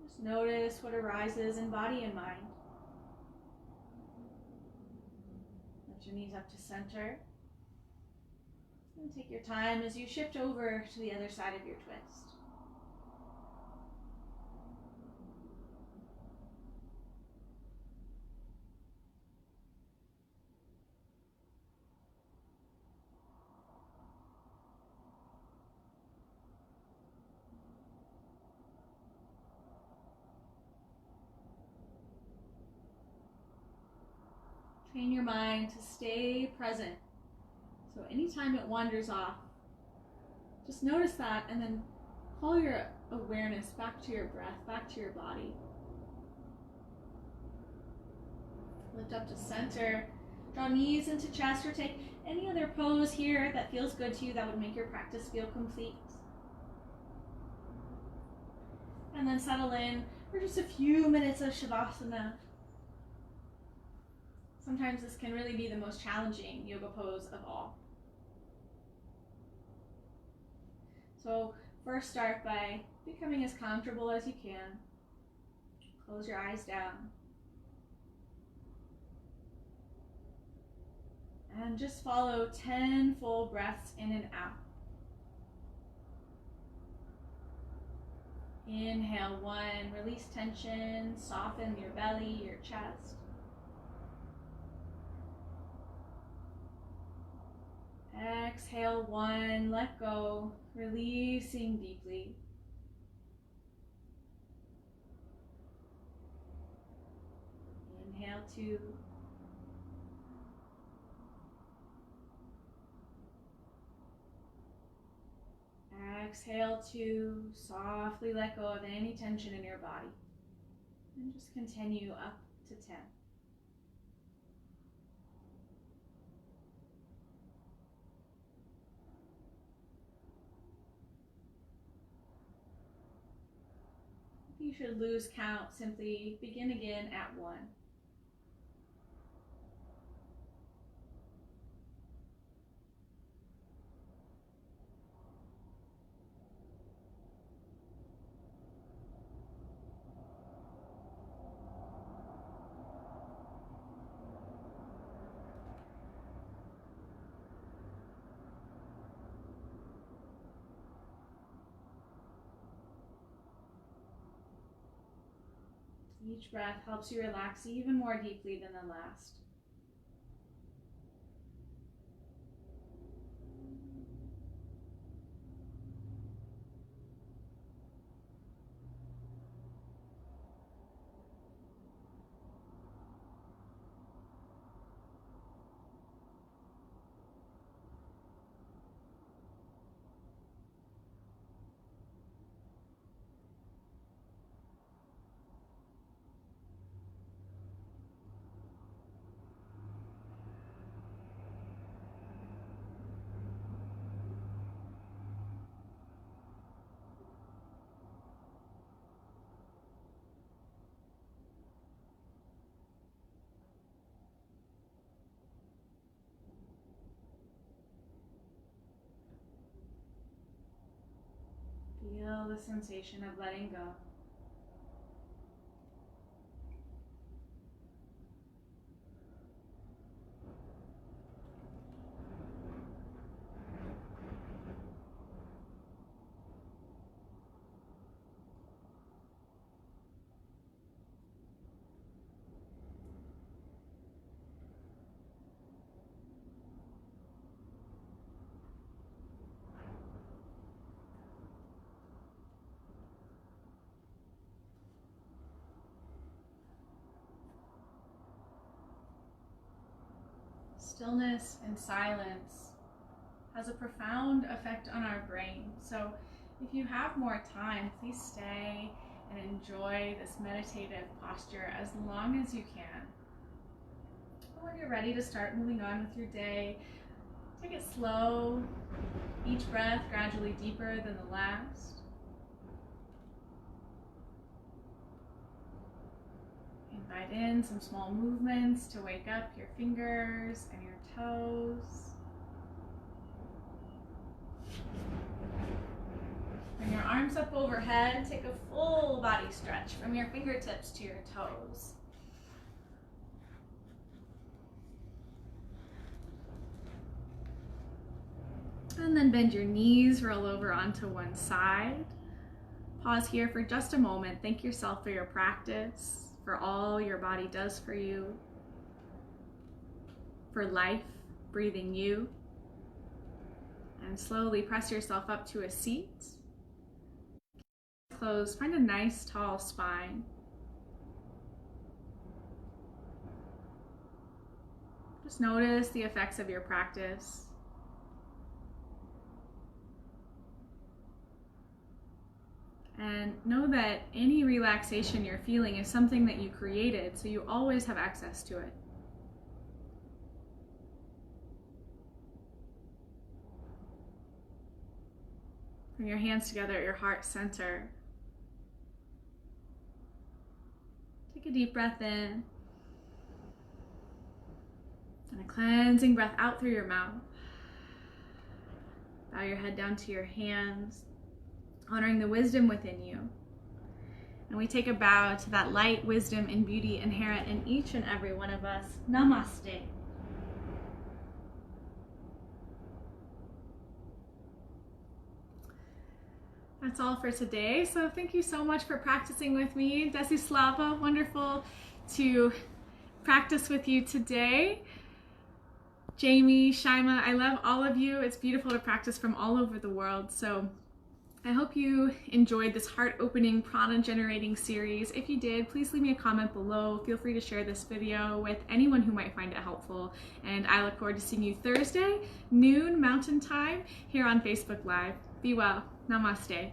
Just notice what arises in body and mind. Lift your knees up to center. And take your time as you shift over to the other side of your twist. Train your mind to stay present. So anytime it wanders off, just notice that and then call your awareness back to your breath, back to your body. Lift up to center. Draw knees into chest or take any other pose here that feels good to you that would make your practice feel complete. And then settle in for just a few minutes of Shavasana. Sometimes this can really be the most challenging yoga pose of all. So first start by becoming as comfortable as you can. Close your eyes down. And just follow 10 full breaths in and out. Inhale 1, release tension, soften your belly, your chest. Exhale 1, let go, releasing deeply. Inhale 2. Exhale 2, softly let go of any tension in your body. And just continue up to 10. You should lose count, simply begin again at 1. Each breath helps you relax even more deeply than the last. Feel the sensation of letting go. stillness and silence has a profound effect on our brain. So if you have more time, please stay and enjoy this meditative posture as long as you can. When you're ready to start moving on with your day, take it slow, each breath gradually deeper than the last. Invite in some small movements to wake up your fingers and your toes. Bring your arms up overhead, take a full body stretch from your fingertips to your toes. And then bend your knees, roll over onto one side. Pause here for just a moment. Thank yourself for your practice, for all your body does for you, for life breathing you. And slowly press yourself up to a seat. Close, find a nice tall spine. Just notice the effects of your practice. And know that any relaxation you're feeling is something that you created, so you always have access to it. Bring your hands together at your heart center. Take a deep breath in. And a cleansing breath out through your mouth. Bow your head down to your hands, honoring the wisdom within you. And we take a bow to that light, wisdom, and beauty inherent in each and every one of us. Namaste. That's all for today. So thank you so much for practicing with me. Desi Slava, wonderful to practice with you today. Jamie, Shaima, I love all of you. It's beautiful to practice from all over the world. So I hope you enjoyed this heart-opening, prana-generating series. If you did, please leave me a comment below. Feel free to share this video with anyone who might find it helpful. And I look forward to seeing you Thursday, noon Mountain Time, here on Facebook Live. Be well. Namaste.